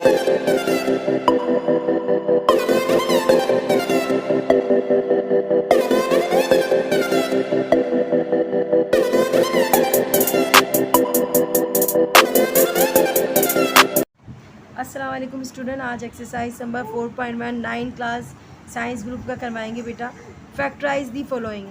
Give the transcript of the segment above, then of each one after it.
अस्सलाम वालेकुम स्टूडेंट, आज exercise number 4.1 9 class science group का करवाएंगे बेटा। Factorise the following.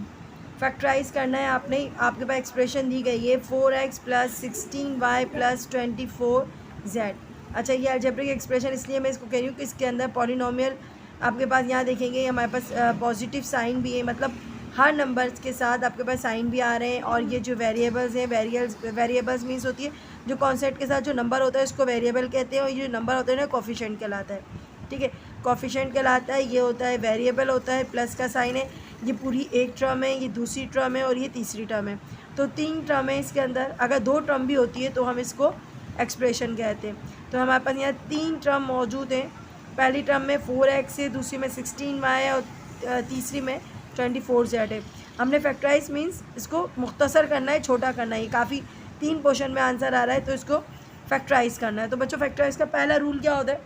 फैक्टराइज करना है आपने। आपके पास एक्सप्रेशन दी गई है 4x + 16y + 24z। अच्छा, ये अलजेब्रिक एक्सप्रेशन इसलिए मैं इसको कह रही हूँ कि इसके अंदर पॉलिनोमियल आपके पास यहाँ देखेंगे हमारे पास पॉजिटिव साइन भी है, मतलब हर नंबर्स के साथ आपके पास साइन भी आ रहे हैं। और ये जो वेरिएबल्स हैं, वेरिएबल्स मीन्स होती है जो कॉन्सेप्ट के साथ जो नंबर होता है उसको वेरिएबल कहते हैं, और ये जो नंबर होता है ना कोफिशिएंट कहलाता है। ठीक है, कोफिशिएंट कहलाता है, ये होता है वेरिएबल होता है, प्लस का साइन है। ये पूरी एक टर्म है, ये दूसरी टर्म है और ये तीसरी टर्म है। तो 3 टर्म है इसके अंदर। अगर 2 टर्म भी होती है तो हम इसको एक्सप्रेशन कहते हैं। तो हमारे पास यहाँ 3 टर्म मौजूद हैं। पहली टर्म में 4x है, दूसरी में 16y है और तीसरी में 24z है। हमने फैक्टराइज मीन्स इसको मुख्तसर करना है, छोटा करना है। काफ़ी 3 क्वेश्चन में आंसर आ रहा है तो इसको फैक्टराइज करना है। तो बच्चों, फैक्टराइज का पहला रूल क्या होता है?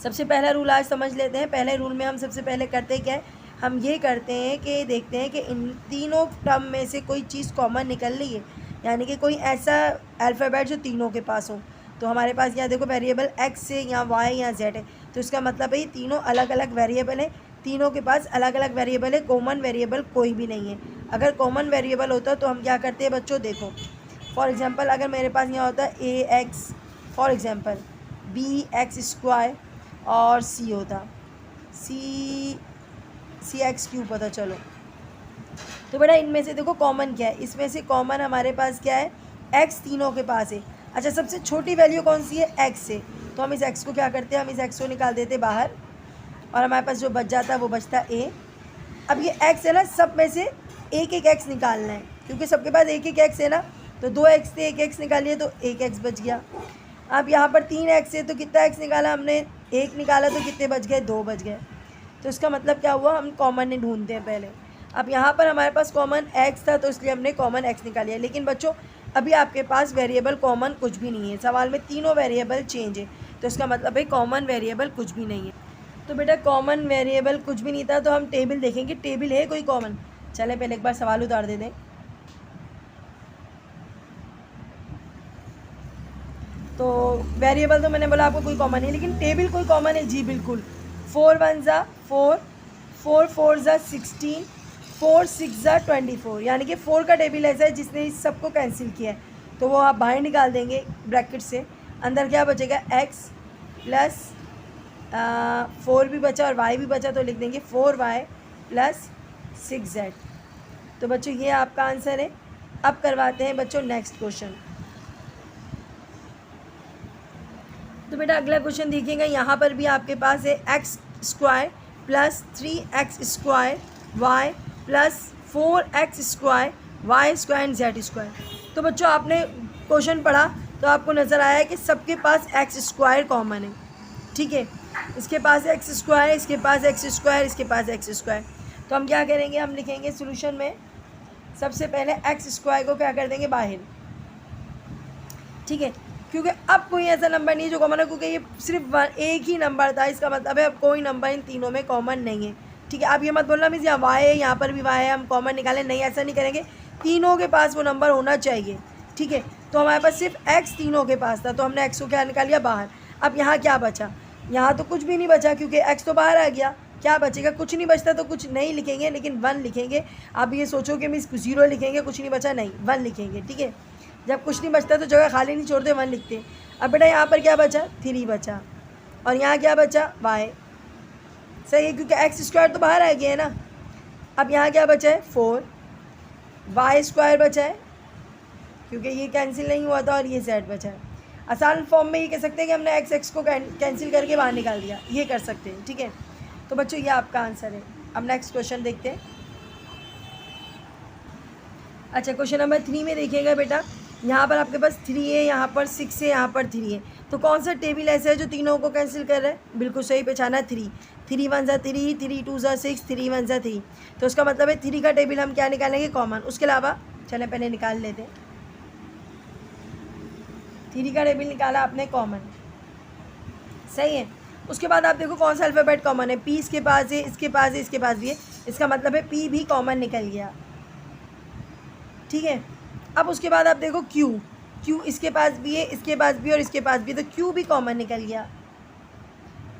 सबसे पहला रूल आज समझ लेते हैं। पहले रूल में हम सबसे पहले करते क्या है, हम ये करते हैं कि देखते हैं कि इन तीनों टर्म में से कोई चीज़ कॉमन निकल रही है, यानी कि कोई ऐसा अल्फ़ाबेट जो तीनों के पास हो। तो हमारे पास यहाँ देखो वेरिएबल x है, यहाँ y, यहाँ z है। तो इसका मतलब है ये तीनों अलग अलग वेरिएबल है, तीनों के पास अलग अलग वेरिएबल है, कॉमन वेरिएबल कोई भी नहीं है। अगर कॉमन वेरिएबल होता तो हम क्या करते हैं बच्चों, देखो फॉर एग्जांपल अगर मेरे पास यहाँ होता ax, फॉर एग्जांपल bx² और c होता cx³ पता चलो। तो बेटा इनमें से देखो कॉमन क्या है, इसमें से कॉमन हमारे पास क्या है, x तीनों के पास है। अच्छा, सबसे छोटी वैल्यू कौन सी है, x है। तो हम इस x को क्या करते हैं, हम इस x को निकाल देते बाहर और हमारे पास जो बच जाता है वो बचता a। अब ये x है ना, सब में से एक एक x निकालना है, क्योंकि सबके पास एक एक x है ना। तो 2x थे, एक x निकालिए तो एक x बच गया। अब यहाँ पर 3x है तो कितना x निकाला हमने, 1 निकाला तो कितने बच गए, 2 बच गए। तो इसका मतलब क्या हुआ, हम कॉमन नहीं ढूंढते हैं पहले। अब यहाँ पर हमारे पास कॉमन x था तो इसलिए हमने कॉमन x निकाल लिया। लेकिन बच्चों अभी आपके पास वेरिएबल कॉमन कुछ भी नहीं है, सवाल में तीनों वेरिएबल चेंज है। तो इसका मतलब है कॉमन वेरिएबल कुछ भी नहीं है। तो बेटा कॉमन वेरिएबल कुछ भी नहीं था तो हम टेबल देखेंगे, टेबल है कोई कॉमन। चले पहले एक बार सवाल उतार दे दें। तो वेरिएबल तो मैंने बोला आपको कोई कॉमन है, लेकिन टेबल कोई कॉमन है जी, बिल्कुल। 4 1 ज़ा 4, 4 4 ज़ा 16, 4 6 ज़ा 24, यानी कि 4 का टेबल ऐसा है जिसने इस सबको कैंसिल किया है। तो वो आप बाहर निकाल देंगे ब्रैकेट से। अंदर क्या बचेगा, x प्लस 4 भी बचा और y भी बचा, तो लिख देंगे 4y + 6z। तो बच्चों ये आपका आंसर है। अब करवाते हैं बच्चों नेक्स्ट क्वेश्चन। तो बेटा अगला क्वेश्चन देखिएगा, यहाँ पर भी आपके पास है x² + 3x² y + 4x² y² and z²। तो बच्चों आपने क्वेश्चन पढ़ा तो आपको नज़र आया है कि सबके पास x² कॉमन है। ठीक है, इसके पास x², इसके पास x², इसके पास x²। तो हम क्या करेंगे, हम लिखेंगे सोल्यूशन में सबसे पहले x² को क्या कर देंगे बाहर। ठीक है, क्योंकि अब कोई ऐसा नंबर नहीं है जो कॉमन है, क्योंकि ये सिर्फ एक ही नंबर था। इसका मतलब है अब कोई नंबर इन तीनों में कॉमन नहीं है। ठीक है, अब ये मत बोलना मीन्स यहाँ y है, यहाँ पर भी y है, हम कॉमन निकालें, नहीं ऐसा नहीं करेंगे। तीनों के पास वो नंबर होना चाहिए। ठीक है, तो हमारे पास सिर्फ x तीनों के पास था तो हमने x को क्या निकाल लिया बाहर। अब यहाँ क्या बचा, यहाँ तो कुछ भी नहीं बचा क्योंकि x तो बाहर आ गया। क्या बचेगा, कुछ नहीं बचता तो कुछ नहीं लिखेंगे, लेकिन 1 लिखेंगे। आप ये सोचो कि मीन्स 0 लिखेंगे, कुछ नहीं बचा, नहीं 1 लिखेंगे। ठीक है, जब कुछ नहीं बचता तो जगह खाली नहीं छोड़ते, 1 लिखते। अब बेटा यहाँ पर क्या बचा, 3 बचा और यहाँ क्या बचा, y। सही है, क्योंकि x² तो बाहर आ गया है ना। अब यहाँ क्या बचा है, 4, y² बचा है क्योंकि ये कैंसिल नहीं हुआ था, और ये z बचा है। आसान फॉर्म में ये कह सकते हैं कि हमने x को कैंसिल करके बाहर निकाल दिया, ये कर सकते हैं। ठीक है, तो बच्चों ये आपका आंसर है। अब नेक्स्ट क्वेश्चन देखते हैं। अच्छा, क्वेश्चन नंबर 3 में देखिएगा बेटा, यहाँ पर आपके पास 3 है, यहाँ पर 6 है, यहाँ पर 3 है। तो कौन सा टेबल ऐसा है जो तीनों को कैंसिल कर रहा है, बिल्कुल सही पहचाना, 3। 3 1 ज़ा 3, 3 2 ज़ा 6, 3 1 ज़ा 3। तो उसका मतलब है 3 का टेबल हम क्या निकालेंगे, कॉमन। उसके अलावा चलें पहले निकाल लेते हैं। 3 का टेबल निकाला आपने कॉमन। सही है। उसके बाद आप देखो कौन सा अल्फ़ाबेट कॉमन है, पी इसके पास है, इसके पास है, इसके पास भी है, इसका मतलब है पी भी कॉमन निकल गया, ठीक है। अब उसके बाद आप देखो क्यू, क्यू इसके पास भी है, इसके पास भी और इसके पास भी, तो क्यू भी कॉमन निकल गया।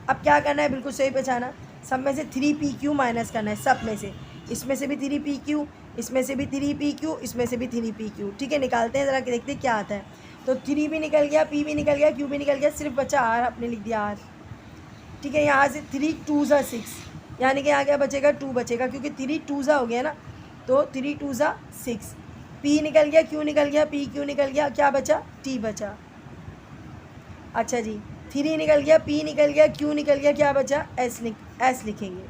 अब क्या करना है, बिल्कुल सही पहचाना, सब में से 3PQ माइनस करना है, सब में से, इसमें से भी 3PQ, इसमें से भी 3PQ, इसमें से भी 3PQ, ठीक है। निकालते हैं ज़रा, देखते हैं क्या आता है। तो 3 भी निकल गया, P भी निकल गया, Q भी निकल गया, सिर्फ बचा R, आपने लिख दिया R, ठीक है। यहाँ से 3 2 6, यानी कि यहाँ क्या बचेगा, 2 बचेगा, क्योंकि 3 2 हो गया ना, तो 3 2 6, P निकल गया, Q निकल गया, PQ निकल गया, क्या बचा, T बचा। अच्छा जी, 3 निकल गया, P निकल गया, Q निकल गया, क्या बचा, S लिखेंगे।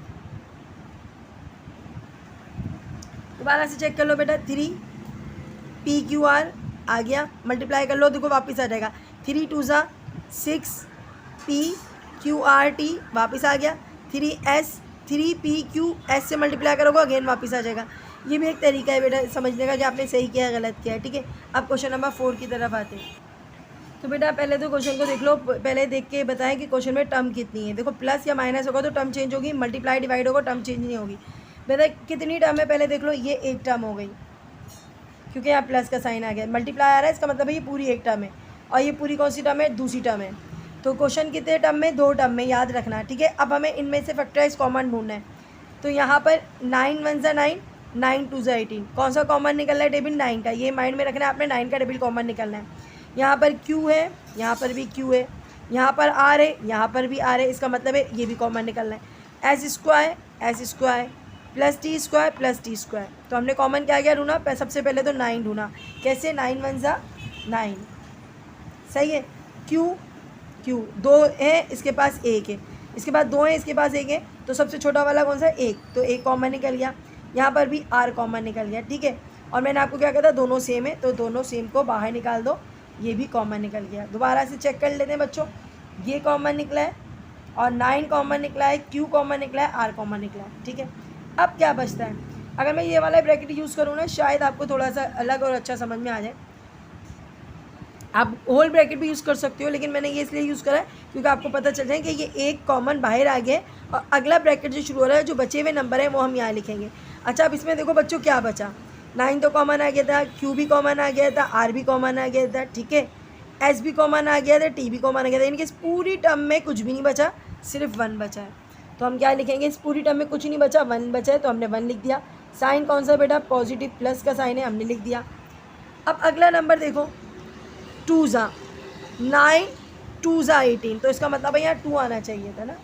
दोबारा से चेक कर लो बेटा, 3PQR आ गया, मल्टीप्लाई कर लो, देखो वापस आ जाएगा, 3 2 6, PQRT वापस आ गया, 3PQS से मल्टीप्लाई करोगे अगेन वापस आ जाएगा। ये भी एक तरीका है बेटा समझने का कि आपने सही किया गलत किया है, ठीक है। अब क्वेश्चन नंबर 4 की तरफ आते हैं। तो बेटा पहले तो क्वेश्चन को देख लो, पहले देख के बताएं कि क्वेश्चन में टर्म कितनी है। देखो प्लस या माइनस होगा तो टर्म चेंज होगी, मल्टीप्लाई डिवाइड होगा टर्म चेंज नहीं होगी। बेटा कितनी टर्म है पहले देख लो, ये एक टर्म हो गई, क्योंकि यहाँ प्लस का साइन आ गया, मल्टीप्लाई आ रहा है, इसका मतलब है ये पूरी एक टर्म है, और ये पूरी कौन सी टर्म है, दूसरी टर्म है। तो क्वेश्चन कितने टर्म में, 2 टर्म में, याद रखना, ठीक है। अब हमें इनमें से फैक्टराइज कॉमन ढूंढना है। तो यहाँ पर 9 1 9, 9 2 18, कौन सा कॉमन निकलना है, टेबल 9 का, ये माइंड में रखना है आपने, 9 का टेबल कॉमन निकलना है। यहाँ पर Q है, यहाँ पर भी Q है, यहाँ पर R है, यहाँ पर भी R है, इसका मतलब है ये भी कॉमन निकलना है। S square plus T square plus T square, तो हमने कॉमन क्या क्या ढूंढा, सबसे पहले तो 9 ढूंढा, कैसे, 9 1 9, सही है। Q 2 है, इसके पास 1 है, इसके बाद 2 है, इसके पास 1 है, तो सबसे छोटा वाला कौन सा, 1, तो 1 कॉमन निकल गया। यहाँ पर भी R कॉमन निकल गया, ठीक है। और मैंने आपको क्या कहा था, दोनों सेम है, तो दोनों सेम को बाहर निकाल दो, ये भी कॉमन निकल गया। दोबारा से चेक कर लेते हैं बच्चों, ये कॉमन निकला है और 9 कॉमन निकला है, Q कॉमन निकला है, R कॉमन निकला है, ठीक है। अब क्या बचता है, अगर मैं ये वाला ब्रैकेट यूज़ करूँ ना, शायद आपको थोड़ा सा अलग और अच्छा समझ में आ जाए। आप होल ब्रैकेट भी यूज़ कर सकते हो, लेकिन मैंने ये इसलिए यूज़ करा है क्योंकि आपको पता चल जाए कि ये एक कॉमन बाहर आ गया है, और अगला ब्रैकेट जो शुरू हो रहा है, जो बचे हुए नंबर है वो हम यहाँ लिखेंगे। अच्छा, अब इसमें देखो बच्चों क्या बचा, 9 तो कॉमन आ गया था, Q भी कॉमन आ गया था, R भी कॉमन आ गया था, ठीक है, S भी कॉमन आ गया था, T भी कॉमन आ गया था, यानी कि इस पूरी टर्म में कुछ भी नहीं बचा, सिर्फ 1 बचा है। तो हम क्या लिखेंगे, इस पूरी टर्म में कुछ नहीं बचा, 1 बचा है, तो हमने 1 लिख दिया। साइन कौन सा बेटा, पॉजिटिव प्लस का साइन है, हमने लिख दिया। अब अगला नंबर देखो, 2 9 2 18, तो इसका मतलब है यहाँ 2 आना चाहिए था ना,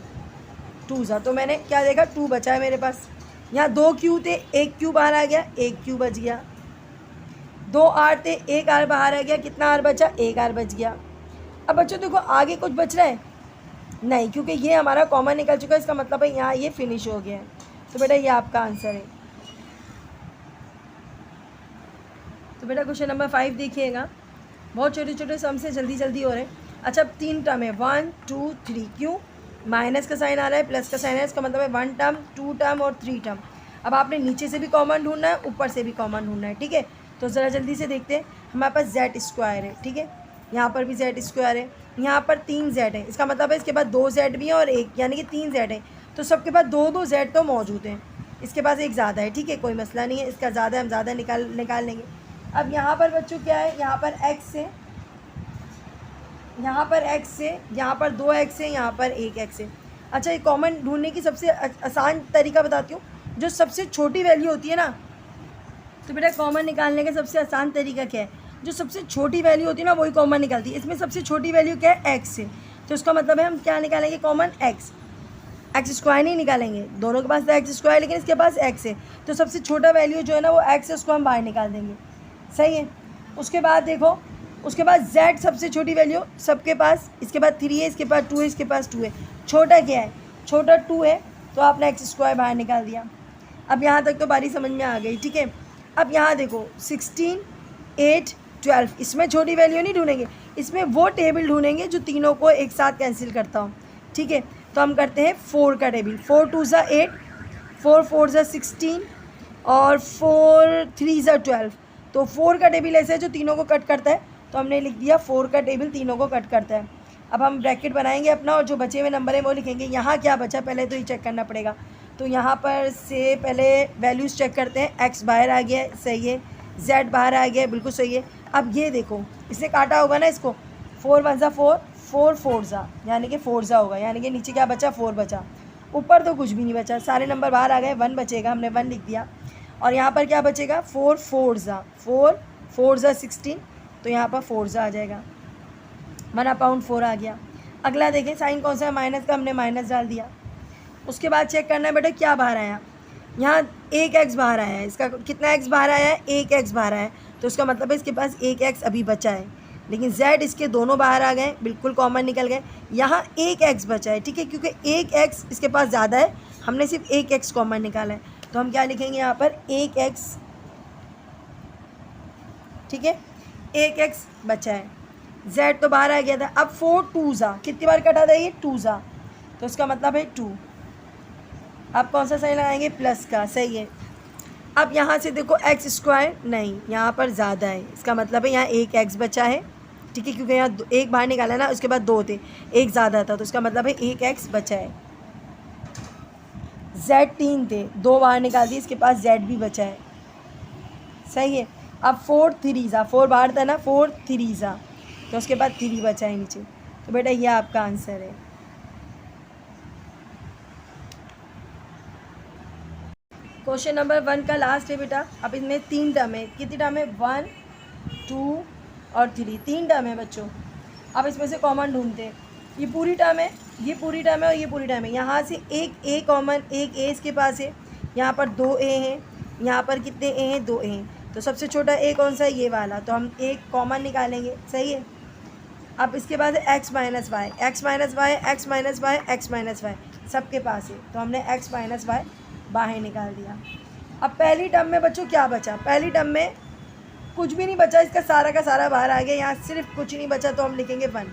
2 तो मैंने क्या देखा, 2 बचा है मेरे पास। यहाँ 2 Q थे, 1 Q बाहर आ गया, 1 Q बच गया। 2 R थे, 1 R बाहर आ गया, कितना R बचा, 1 R बच गया। अब बच्चों देखो आगे कुछ बच रहा है नहीं, क्योंकि ये हमारा कॉमन निकल चुका है, इसका मतलब है यहाँ ये फिनिश हो गया है। तो बेटा ये आपका आंसर है। तो बेटा क्वेश्चन नंबर 5 देखिएगा, बहुत छोटे छोटे सम से जल्दी जल्दी हो रहे हैं। अच्छा, अब 3 टर्म है, 1 2 3, क्यों, माइनस का साइन आ रहा है, प्लस का साइन है, इसका मतलब है 1 टर्म 2 टर्म और 3 टर्म। अब आपने नीचे से भी कॉमन ढूंढना है, ऊपर से भी कॉमन ढूंढना है, ठीक है। तो ज़रा जल्दी से देखते हैं, हमारे पास Z स्क्वायर है, ठीक है, यहाँ पर भी Z स्क्वायर है, यहाँ पर 3 Z है, इसका मतलब है इसके बाद 2 Z भी हैं और 1, यानी कि 3 Z है, तो सबके पास 2 Z तो मौजूद हैं, इसके पास एक ज़्यादा है, ठीक है, कोई मसला नहीं है, इसका ज़्यादा हम ज़्यादा निकाल लेंगे। अब यहाँ पर बच्चों क्या है, यहाँ पर X है, यहाँ पर X है, यहाँ पर 2 X है, यहाँ पर 1 X है। अच्छा, ये कॉमन ढूंढने की सबसे आसान तरीका बताती हूँ, जो सबसे छोटी वैल्यू होती है ना, तो बेटा कॉमन निकालने का सबसे आसान तरीका क्या है, जो सबसे छोटी वैल्यू होती है ना वही कॉमन निकालती है। इसमें सबसे छोटी वैल्यू क्या है, X है, तो इसका मतलब है हम क्या निकालेंगे, कॉमन X स्क्वायर नहीं निकालेंगे, दोनों के पास तो X स्क्वायर, लेकिन इसके पास X है, तो सबसे छोटा वैल्यू जो है ना वो X है, उसको हम बाहर निकाल देंगे, सही है। उसके बाद देखो, उसके बाद Z सबसे छोटी वैल्यू सबके पास, इसके बाद 3 है, इसके पास 2 है, इसके पास 2 है, छोटा क्या है, छोटा 2 है, तो आपने X स्क्वायर बाहर निकाल दिया। अब यहाँ तक तो बारी समझ में आ गई, ठीक है। अब यहाँ देखो 16 8 12, इसमें छोटी वैल्यू नहीं ढूंढेंगे, इसमें वो टेबल ढूंढेंगे जो तीनों को एक साथ कैंसिल करता हो, ठीक है। तो हम करते हैं 4 का टेबल, 4 2 8, 4 4 16 और 4 3 12, तो 4 का टेबल ऐसा है जो तीनों को कट करता है, तो हमने लिख दिया 4 का टेबल तीनों को कट करता है। अब हम ब्रैकेट बनाएंगे अपना और जो बचे हुए नंबर है वो लिखेंगे। यहाँ क्या बचा पहले तो ये चेक करना पड़ेगा। तो यहाँ पर से पहले वैल्यूज़ चेक करते हैं। x बाहर आ गया है, सही है। z बाहर आ गया है, बिल्कुल सही है। अब ये देखो इसने काटा होगा ना इसको, 4 1 ज़ा 4, 4 4 ज़ा यानी कि 4 ज़ा होगा, यानी कि नीचे क्या बचा 4 बचा, ऊपर तो कुछ भी नहीं बचा, सारे नंबर बाहर आ गए, 1 बचेगा, हमने 1 लिख दिया। और यहाँ पर क्या बचेगा 4 4 ज़ा 4 4 ज़ा 16, तो यहाँ पर 4 ज़ा आ जाएगा, 1/4 आ गया। अगला देखें साइन कौन सा है, माइनस का, हमने माइनस डाल दिया। उसके बाद चेक करना है बेटा क्या बाहर आया, यहाँ 1 x बाहर आया है। इसका कितना x बाहर आया है, 1 x बाहर आया है, तो इसका मतलब है इसके पास 1 x अभी बचा है, लेकिन z इसके दोनों बाहर आ गए, बिल्कुल कॉमन निकल गए। यहाँ 1 x बचा है, ठीक है, क्योंकि 1 x इसके पास ज़्यादा है, हमने सिर्फ 1 x कॉमन निकाला है, तो हम क्या लिखेंगे यहाँ पर 1 x, ठीक है, 1 x बचा है, z तो बाहर आ गया था। अब 4 2 ज़ा कितनी बार कटा था ये 2 ज़ा, तो इसका मतलब है 2। अब कौन सा साइन लगाएंगे, प्लस का, सही है। अब यहाँ से देखो x स्क्वायर नहीं, यहाँ पर ज़्यादा है, इसका मतलब है यहाँ 1 x बचा है, ठीक है, क्योंकि यहाँ एक बाहर निकाला ना, उसके बाद 2 थे, एक ज़्यादा था, तो इसका मतलब है 1 x बचा है। z 3 थे, 2 बाहर निकाल दिए, इसके पास z भी बचा है, सही है। अब 4 3 ज़ा, 4 बाहर था ना, 4 3 ज़ा, तो उसके बाद 3 बचा है नीचे, तो बेटा ये आपका आंसर है। क्वेश्चन नंबर 1 का लास्ट है बेटा। अब इसमें 3 टर्म है, कितनी टर्म है, 1 2 और 3, 3 टर्म है बच्चों। अब इसमें से कॉमन ढूंढते हैं, ये पूरी टर्म है, ये पूरी टर्म है और ये पूरी टर्म है। यहाँ से एक a कॉमन, एक a इसके पास है, यहाँ पर 2 a हैं, यहाँ पर कितने a हैं, 2 a हैं, तो सबसे छोटा a कौन सा है, ये वाला, तो हम एक कॉमन निकालेंगे, सही है। अब इसके बाद है x minus y, x minus y, x minus y, x minus y, सबके पास है, तो हमने x माइनस वाई बाहर निकाल दिया। अब पहली टर्म में बच्चों क्या बचा, पहली टर्म में कुछ भी नहीं बचा, इसका सारा का सारा बाहर आ गया, यहाँ सिर्फ कुछ नहीं बचा, तो हम लिखेंगे 1।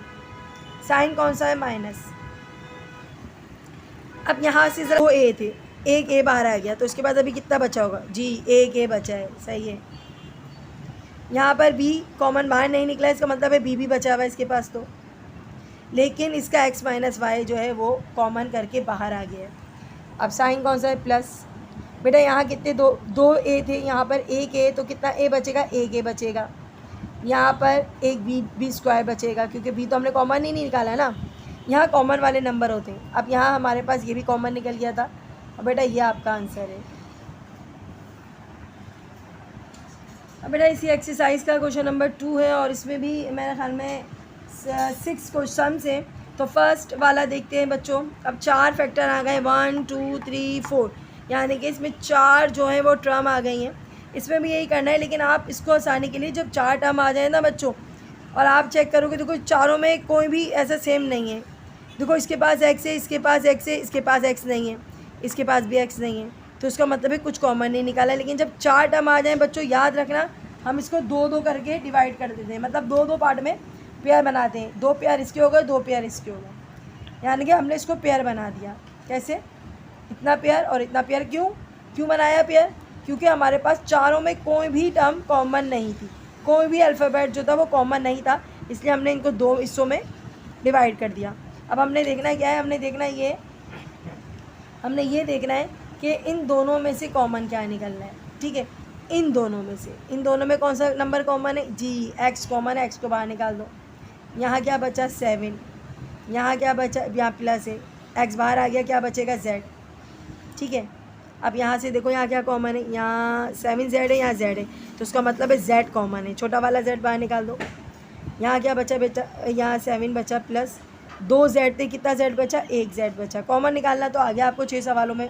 साइन कौन सा है, माइनस। अब यहाँ से ज़रा 2 a थे, एक a बाहर आ गया, तो इसके बाद अभी कितना बचा होगा जी, एक a बचा है, सही है। यहाँ पर b कॉमन बाहर नहीं निकला, इसका मतलब है b भी बचा हुआ है इसके पास, तो लेकिन इसका x माइनस वाई जो है वो कॉमन करके बाहर आ गया है। अब साइन कौन सा है, प्लस। बेटा यहाँ कितने, 2 a थे, यहाँ पर एक a, तो कितना a बचेगा, एक a बचेगा। यहाँ पर एक b स्क्वायर बचेगा, क्योंकि b तो हमने कॉमन ही नहीं निकाला ना, यहाँ कॉमन वाले नंबर होते हैं। अब यहाँ हमारे पास ये भी कॉमन निकल गया था, और बेटा ये आपका आंसर है। अब बेटा इसी एक्सरसाइज का क्वेश्चन नंबर 2 है, और इसमें भी मेरे ख्याल में 6 क्वेश्चन हैं। तो फर्स्ट वाला देखते हैं बच्चों। अब 4 फैक्टर आ गए, 1 2 3 4, यानी कि इसमें 4 जो है वो टर्म आ गई हैं। इसमें भी यही करना है, लेकिन आप इसको आसानी के लिए जब 4 टर्म आ जाए ना बच्चों, और आप चेक करोगे तो कुछ चारों में कोई भी ऐसा सेम नहीं है। देखो इसके पास x है, इसके पास x है, इसके पास x नहीं है, इसके पास भी x नहीं है, तो इसका मतलब है कुछ कॉमन नहीं निकाला। लेकिन जब 4 टर्म आ जाएँ बच्चों, याद रखना हम इसको 2-2 करके डिवाइड कर देते हैं, मतलब 2-2 पार्ट में पेयर बनाते हैं। 2 पेयर इसके हो गए, 2 पेयर इसके हो गए, यानी कि हमने इसको पेयर बना दिया। कैसे, इतना पेयर और इतना पेयर। क्यों बनाया पेयर, क्योंकि हमारे पास चारों में कोई भी टर्म कॉमन नहीं थी, कोई भी अल्फ़ाबेट जो था वो कॉमन नहीं था, इसलिए हमने इनको 2 हिस्सों में डिवाइड कर दिया। अब हमने देखना क्या है, हमने ये देखना है कि इन दोनों में से कॉमन क्या निकलना है, ठीक है। इन दोनों में कौन सा नंबर कॉमन है जी, x कॉमन है, x को बाहर निकाल दो। यहाँ क्या बचा 7, यहाँ क्या बचा, यहाँ प्लस है, x बाहर आ गया, क्या बचेगा z, ठीक है। अब यहाँ से देखो यहाँ क्या कॉमन है, यहाँ 7z है, यहाँ z है, तो उसका मतलब है z कॉमन है, छोटा वाला z बाहर निकाल दो। यहाँ क्या बचा बेटा, यहाँ 7 बचा प्लस 2z थे, कितना z बचा, 1z बचा। कॉमन निकालना तो आ गया आपको 6 सवालों में।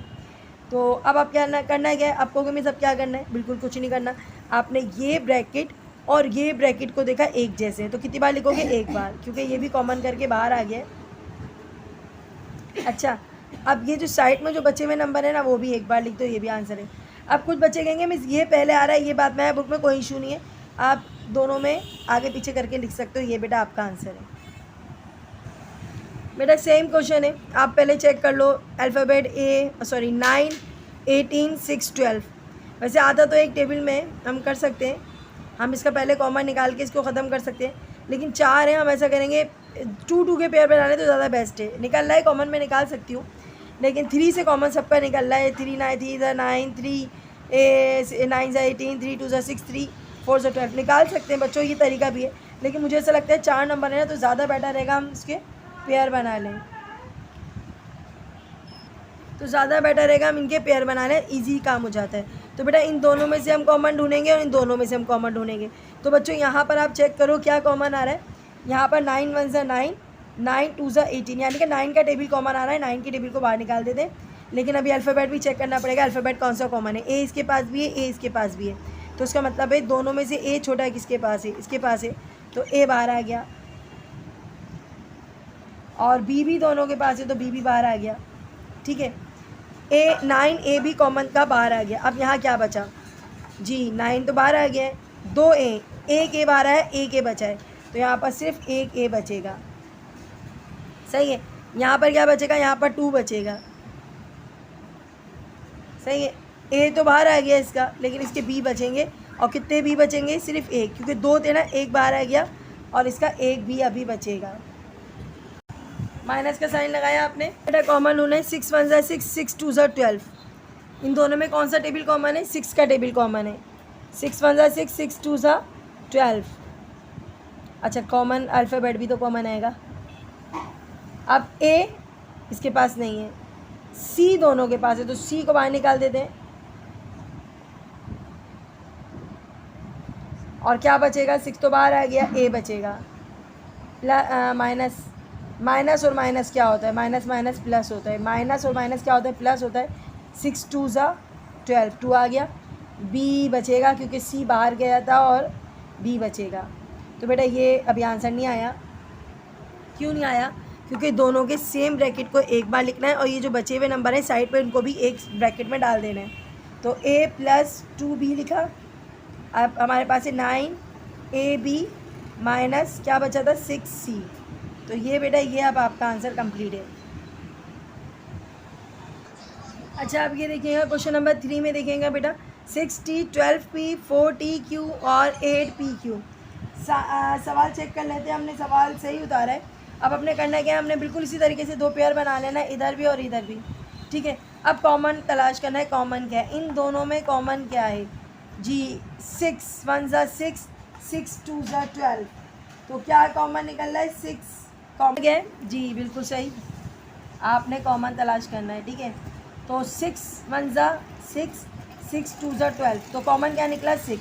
तो अब आप क्या करना है, क्या आपको कि मैं सब क्या करना है, बिल्कुल कुछ नहीं करना। आपने ये ब्रैकेट और ये ब्रैकेट को देखा एक जैसे हैं, तो कितनी बार लिखोगे, एक बार, क्योंकि ये भी कॉमन करके बाहर आ गया। अच्छा, अब ये जो साइड में जो बचे हुए नंबर है ना, वो भी एक बार लिख दो, ये भी आंसर है। अब कुछ बच्चे कहेंगे मिस ये पहले आ रहा है, ये बात में है बुक में, कोई इशू नहीं है, आप दोनों में आगे पीछे करके लिख सकते हो, ये बेटा आपका आंसर है। बेटा सेम क्वेश्चन है, आप पहले चेक कर लो। अल्फ़ाबेट 9 18 6 12, वैसे आता तो एक टेबल में हम कर सकते हैं, हम इसका पहले कॉमन निकाल के इसको ख़त्म कर सकते हैं, लेकिन 4 हैं, हम ऐसा करेंगे 2 के पेयर बनाने तो ज़्यादा बेस्ट है। निकल रहा है कॉमन में निकाल सकती हूँ, लेकिन 3 से कॉमन सबका निकल रहा है। 3 9 3 9 3 9 18 3 2 6 3 4 12 निकाल सकते हैं बच्चों, ये तरीका भी है। लेकिन मुझे ऐसा लगता है 4 नंबर है ना तो ज़्यादा बेटर रहेगा हम इसके पेयर बना लें, तो ज़्यादा बेटर रहेगा हम इनके पेयर बना लें, ईजी काम हो जाता है। तो बेटा इन दोनों में से हम कॉमन ढूंढेंगे और इन दोनों में से हम कॉमन ढूंढेंगे। तो बच्चों यहाँ पर आप चेक करो क्या कॉमन आ रहा है। यहाँ पर 9 1 ज़ा 9, 9 2 ज़ा 18, यानी कि 9 का टेबल कॉमन आ रहा है। 9 की टेबल को बाहर निकाल देते हैं, लेकिन अभी अल्फ़ाबेट भी चेक करना पड़ेगा, अल्फ़ाबेट कौन सा कॉमन है। ए इसके पास भी है, ए इसके पास भी है, तो इसका मतलब है दोनों में से ए छोटा है किसके पास है, इसके पास है, तो ए बाहर आ गया। और बी भी दोनों के पास है तो बी भी बाहर आ गया, ठीक है। 9 ए भी कॉमन का बाहर आ गया। अब यहाँ क्या बचा जी, 9 तो बाहर आ गया है, 2 ए, एक ए बाहर आया, एक ए बचा है, तो यहाँ पर सिर्फ एक ए बचेगा, सही है। यहाँ पर क्या बचेगा, यहाँ पर 2 बचेगा, सही है। ए तो बाहर आ गया इसका, लेकिन इसके बी बचेंगे, और कितने बी बचेंगे, सिर्फ एक, क्योंकि 2 थे ना, एक बाहर आ गया और इसका एक बी अभी बचेगा। माइनस का साइन लगाया आपने, बेटा कॉमन होना है। 6 1 ज़ा 6, 6 2 ज़ा 12, इन दोनों में कौन सा टेबल कॉमन है, 6 का टेबल कॉमन है। 6 1 ज़ा 6, 6 2 ज़ा 12। अच्छा कॉमन अल्फ़ाबेट भी तो कॉमन आएगा। अब ए इसके पास नहीं है, सी दोनों के पास है, तो सी को बाहर निकाल देते हैं, और क्या बचेगा, 6 तो बाहर आ गया, ए बचेगा। माइनस, माइनस और माइनस क्या होता है, माइनस माइनस प्लस होता है, माइनस और माइनस क्या होता है, प्लस होता है। 6 2 ज़ा 12, 2 आ गया, बी बचेगा क्योंकि सी बाहर गया था, और बी बचेगा। तो बेटा ये अभी आंसर नहीं आया, क्यों नहीं आया, क्योंकि दोनों के सेम ब्रैकेट को एक बार लिखना है, और ये जो बचे हुए नंबर हैं साइड पे उनको भी एक ब्रैकेट में डाल देना है। तो a + 2b लिखा, अब हमारे पास है 9ab माइनस क्या बचा था, 6c। तो ये बेटा ये अब आपका आंसर कंप्लीट है। अच्छा आप ये देखिएगा क्वेश्चन नंबर 3 में देखेंगे बेटा 6t 12p 4tq और 8pq। सवाल चेक कर लेते हैं, हमने सवाल सही उतारा है। अब अपने करना क्या है, हमने बिल्कुल इसी तरीके से 2 पेयर बना लेना है, इधर भी और इधर भी, ठीक है। अब कॉमन तलाश करना है, कॉमन क्या है, इन दोनों में कॉमन क्या है जी। 6 1 ज़ा 6, 6 2 ज़ा 12, तो क्या कॉमन निकल रहा है, 6 कॉमन है जी, बिल्कुल सही। आपने कॉमन तलाश करना है, ठीक है। तो 6 1 ज़ा 6, 6 2 ज़ा 12, तो कॉमन क्या निकला, 6।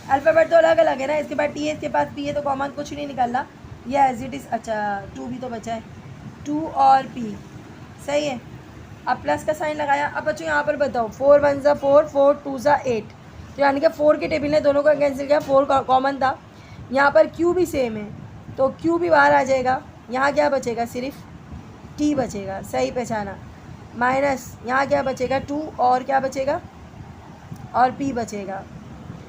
अल्फ़ाबेट तो अलग अलग है ना, इसके बाद टी है, इसके पास पी है, तो कॉमन कुछ नहीं निकल रहा, ये एज इट इज़। अच्छा 2 भी तो बचा है, 2 और पी, सही है। अब प्लस का साइन लगाया। अब बच्चों यहाँ पर बताओ 4 1 ज़ा 4, 4 2 ज़ा 8, तो यानी कि 4 के टेबल ने दोनों का कैंसिल किया, 4 कॉमन था। यहाँ पर क्यू भी सेम है, तो क्यू भी बाहर आ जाएगा, यहाँ क्या बचेगा, सिर्फ टी बचेगा, सही पहचाना। माइनस यहाँ क्या बचेगा, 2, और क्या बचेगा, और पी बचेगा।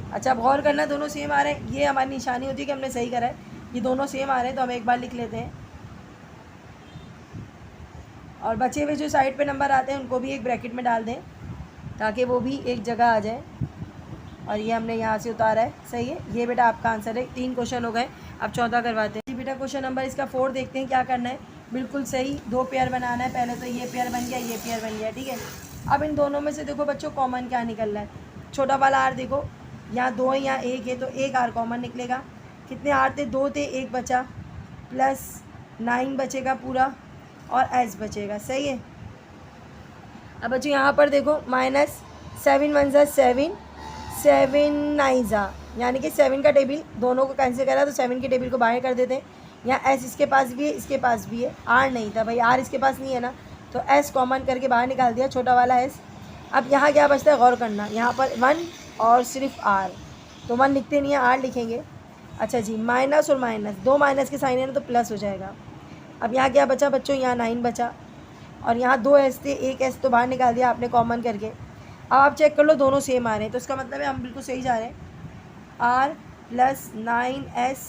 अच्छा अब गौर करना, दोनों सेम आ रहे हैं, ये हमारी निशानी होती है कि हमने सही करा है। ये दोनों सेम आ रहे हैं, तो हम एक बार लिख लेते हैं, और बचे हुए जो साइड पे नंबर आते हैं उनको भी एक ब्रैकेट में डाल दें, ताकि वो भी एक जगह आ जाए। और ये हमने यहाँ से उतारा है, सही है। ये बेटा आपका आंसर है। 3 क्वेश्चन हो गए, अब चौथा करवाते हैं जी। बेटा क्वेश्चन नंबर इसका 4 देखते हैं क्या करना है। बिल्कुल सही, 2 पेयर बनाना है। पहले तो ये पेयर बन गया, ये पेयर बन गया, ठीक है। अब इन दोनों में से देखो बच्चों कॉमन क्या निकल रहा है, छोटा वाला आर देखो, यहाँ 2 है, यहाँ 1 है, तो एक आर कॉमन निकलेगा। कितने आर थे, 2 थे, 1 बचा, प्लस 9 बचेगा पूरा, और एस बचेगा, सही है। अब बच्चों यहाँ पर देखो माइनस 7 1 ज़ा 7, 7 9 ज़ा, यानी कि 7 का टेबल दोनों को कैंसिल करा, तो 7 के टेबल को बाहर कर देते हैं। यहाँ एस इसके पास भी है, इसके पास भी है, आर नहीं था भाई, आर इसके पास नहीं है ना, तो एस कॉमन करके बाहर निकाल दिया, छोटा वाला एस। अब यहाँ क्या बचता है, गौर करना, यहाँ पर 1 और सिर्फ आर, तो 1 लिखते नहीं है, आर लिखेंगे। अच्छा जी, माइनस और माइनस, 2 माइनस के साइन है ना, तो प्लस हो जाएगा। अब यहाँ क्या बचा बच्चों, यहाँ 9 बचा, और यहाँ 2 एस थे, 1 एस तो बाहर निकाल दिया आपने कॉमन करके। अब आप चेक कर लो, दोनों सेम आ रहे हैं, तो इसका मतलब है हम बिल्कुल सही जा रहे हैं, आर प्लस 9s।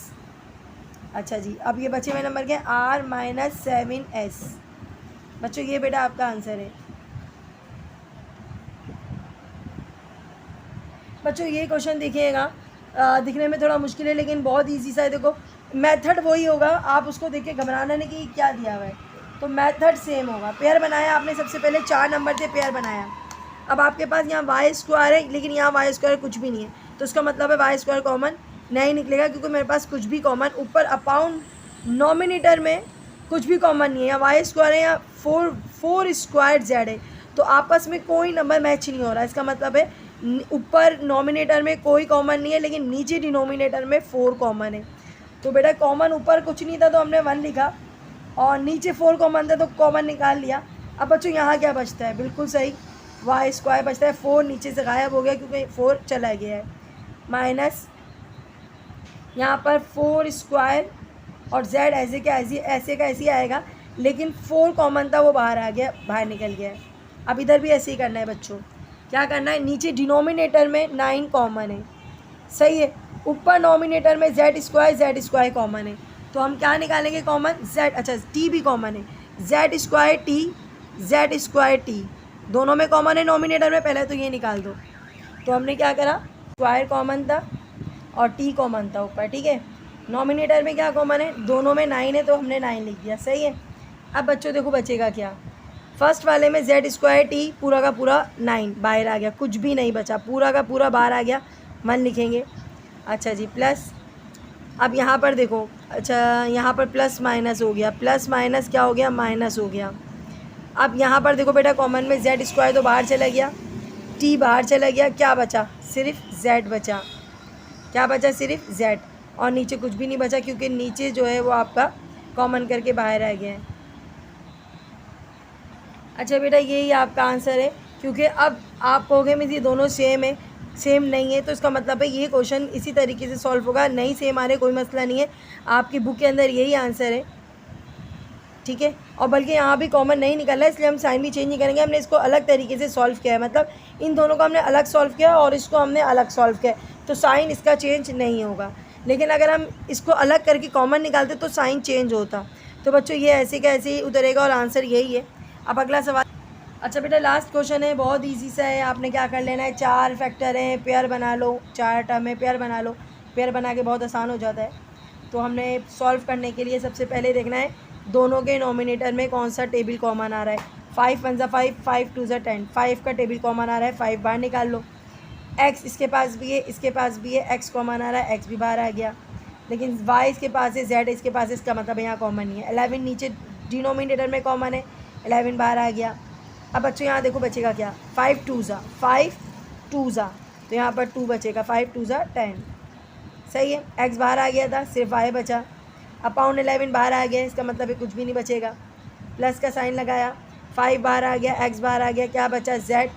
अच्छा जी, अब ये बचे हुए नंबर के आर माइनस 7s। बच्चों ये बेटा आपका आंसर है। बच्चों ये क्वेश्चन देखिएगा, दिखने में थोड़ा मुश्किल है लेकिन बहुत इजी सा है। देखो मेथड वही होगा, आप उसको देख के घबराना नहीं कि क्या दिया हुआ है, तो मेथड सेम होगा। पेयर बनाया आपने, सबसे पहले 4 नंबर थे, पेयर बनाया। अब आपके पास यहाँ वाई स्क्वायर है, लेकिन यहाँ वाई स्क्वायर कुछ भी नहीं है, तो इसका मतलब है वाई स्क्वायर कॉमन नहीं निकलेगा, क्योंकि मेरे पास कुछ भी कॉमन ऊपर अपाउंड नॉमिनेटर में कुछ भी कॉमन नहीं है। या वाई स्क्वायर है या फोर स्क्वायर जेड है, तो आपस में कोई नंबर मैच नहीं हो रहा। इसका मतलब है ऊपर नॉमिनेटर में कोई कॉमन नहीं है, लेकिन नीचे डिनोमिनेटर में 4 कॉमन है। तो बेटा कॉमन ऊपर कुछ नहीं था तो हमने 1 लिखा, और नीचे 4 कॉमन था तो कॉमन निकाल लिया। अब बच्चों यहाँ क्या बचता है, बिल्कुल सही, वाई स्क्वायर बचता है। 4 नीचे से गायब हो गया क्योंकि 4 चला गया है, माइनस यहाँ पर 4 स्क्वायर और z ऐसे का ऐसे ही आएगा, लेकिन 4 कॉमन था वो बाहर आ गया, बाहर निकल गया है। अब इधर भी ऐसे ही करना है बच्चों, क्या करना है, नीचे डिनोमिनेटर में 9 कॉमन है, सही है, ऊपर नॉमिनेटर में z स्क्वायर कॉमन है, तो हम क्या निकालेंगे कॉमन, z, अच्छा t भी कॉमन है, z स्क्वायर t दोनों में कॉमन है नॉमिनेटर में, पहले तो ये निकाल दो। तो हमने क्या करा, स्क्वायर कॉमन था और t कॉमन था ऊपर, ठीक है। नॉमिनेटर में क्या कॉमन है, दोनों में 9 है, तो हमने 9 लिख दिया, सही है। अब बच्चों देखो बचेगा क्या, फर्स्ट वाले में z स्क्वायर t पूरा का पूरा 9 बाहर आ गया, कुछ भी नहीं बचा, पूरा का पूरा बाहर आ गया, 1 लिखेंगे। अच्छा जी, प्लस, अब यहाँ पर देखो, अच्छा यहाँ पर प्लस माइनस हो गया, प्लस माइनस क्या हो गया, माइनस हो गया। अब यहाँ पर देखो बेटा कॉमन में z स्क्वायर तो बाहर चला गया, t बाहर चला गया, क्या बचा, सिर्फ z बचा, क्या बचा, सिर्फ z, और नीचे कुछ भी नहीं बचा क्योंकि नीचे जो है वो आपका कॉमन करके बाहर आ गया है। अच्छा बेटा यही आपका आंसर है, क्योंकि अब आप कहोगे मैं ये दोनों सेम है, सेम नहीं है, तो इसका मतलब है ये क्वेश्चन इसी तरीके से सॉल्व होगा। नहीं सेम आ रहे कोई मसला नहीं है, आपकी बुक के अंदर यही आंसर है, ठीक है। और बल्कि यहाँ भी कॉमन नहीं निकल रहा है, इसलिए हम साइन भी चेंज नहीं करेंगे, हमने इसको अलग तरीके से सॉल्व किया है, मतलब इन दोनों को हमने अलग सॉल्व किया और इसको हमने अलग सॉल्व किया, तो साइन इसका चेंज नहीं होगा। लेकिन अगर हम इसको अलग करके कॉमन निकालते तो साइन चेंज होता। तो बच्चों ये ऐसे का ऐसे ही उतरेगा और आंसर यही है। अब अगला सवाल, अच्छा बेटा लास्ट क्वेश्चन है, बहुत ईजी सा है, आपने क्या कर लेना है, 4 फैक्टर हैं, पेयर बना लो, 4 टर्म है, पेयर बना लो, पेयर बना के बहुत आसान हो जाता है। तो हमने सॉल्व करने के लिए सबसे पहले देखना है दोनों के नॉमिनेटर में कौन सा टेबल कॉमन आ रहा है। 5 1 5, 5 2 10, 5 का टेबल कॉमन आ रहा है, 5 बाहर निकाल लो। x इसके पास भी है, इसके पास भी है, x कॉमन आ रहा है, x भी बाहर आ गया, लेकिन y इसके पास है, z इसके पास है, इसका मतलब यहाँ कॉमन नहीं है। 11 नीचे डिनोमिनेटर में कॉमन है, 11 बाहर आ गया। अब बच्चों यहाँ देखो बचेगा क्या, 5 2 ज़ा, तो यहाँ पर 2 बचेगा, 5 2 ज़ा 10, सही है। x बाहर आ गया था, सिर्फ y बचा, अपाउंड 11 बाहर आ गया, इसका मतलब है कुछ भी नहीं बचेगा, प्लस का साइन लगाया, 5 बाहर आ गया, x बाहर आ गया, क्या बचा, z,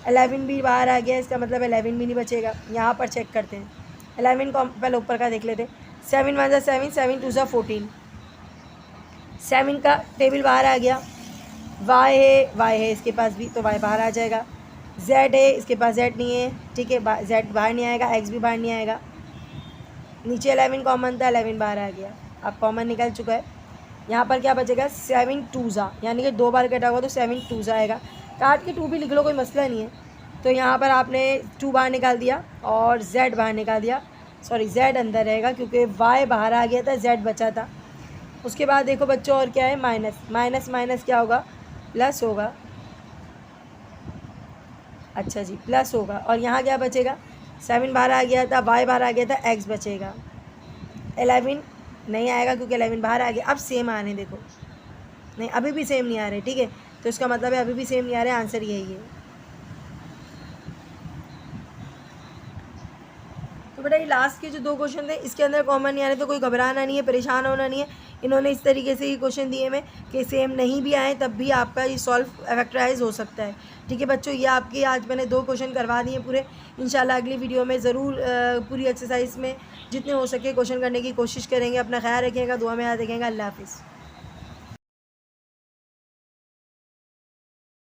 11 भी बाहर आ गया, इसका मतलब 11 भी नहीं बचेगा। यहाँ पर चेक करते हैं, 11 को पहले ऊपर का देख लेते हैं, 7 1 ज़ा 7, 7 2 ज़ा 14, 7 का टेबल बाहर आ गया, y है इसके पास भी, तो y बाहर आ जाएगा, z है इसके पास, z नहीं है, ठीक है, z बाहर नहीं आएगा, x भी बाहर नहीं आएगा, नीचे 11 कॉमन था, 11 बाहर आ गया, अब कॉमन निकल चुका है। यहाँ पर क्या बचेगा, 7 2 ज़ा, यानी कि 2 बार कटा हुआ तो 7 2 ज़ा आएगा, काट के 2 भी लिख लो, कोई मसला नहीं है। तो यहाँ पर आपने 2 बाहर निकाल दिया और z बाहर निकाल दिया, सॉरी z अंदर रहेगा क्योंकि y बाहर आ गया था, z बचा था। उसके बाद देखो बच्चों और क्या है, माइनस, माइनस माइनस क्या होगा, प्लस होगा, अच्छा जी प्लस होगा, और यहाँ क्या बचेगा, 7 बाहर आ गया था, y बाहर आ गया था, x बचेगा, 11 नहीं आएगा क्योंकि 11 बाहर आ गया। अब सेम आ रहे हैं, देखो नहीं अभी भी सेम नहीं आ रहे, ठीक है, तो इसका मतलब है अभी भी सेम नहीं आ रहे, आंसर यही है। तो बेटा ये लास्ट के जो 2 क्वेश्चन थे इसके अंदर कॉमन नहीं आ रहे, तो कोई घबराना नहीं है, परेशान होना नहीं है। इन्होंने इस तरीके से ये क्वेश्चन दिए में कि सेम नहीं भी आए तब भी आपका ये सॉल्व फैक्टराइज हो सकता है, ठीक है बच्चों। ये आपकी आज मैंने 2 क्वेश्चन करवा दिए पूरे, इंशाल्लाह अगली वीडियो में ज़रूर पूरी एक्सरसाइज में जितने हो सके क्वेश्चन करने की कोशिश करेंगे। अपना ख्याल रखिएगा, दुआ में याद रखिएगा। अल्लाह हाफ़िज़।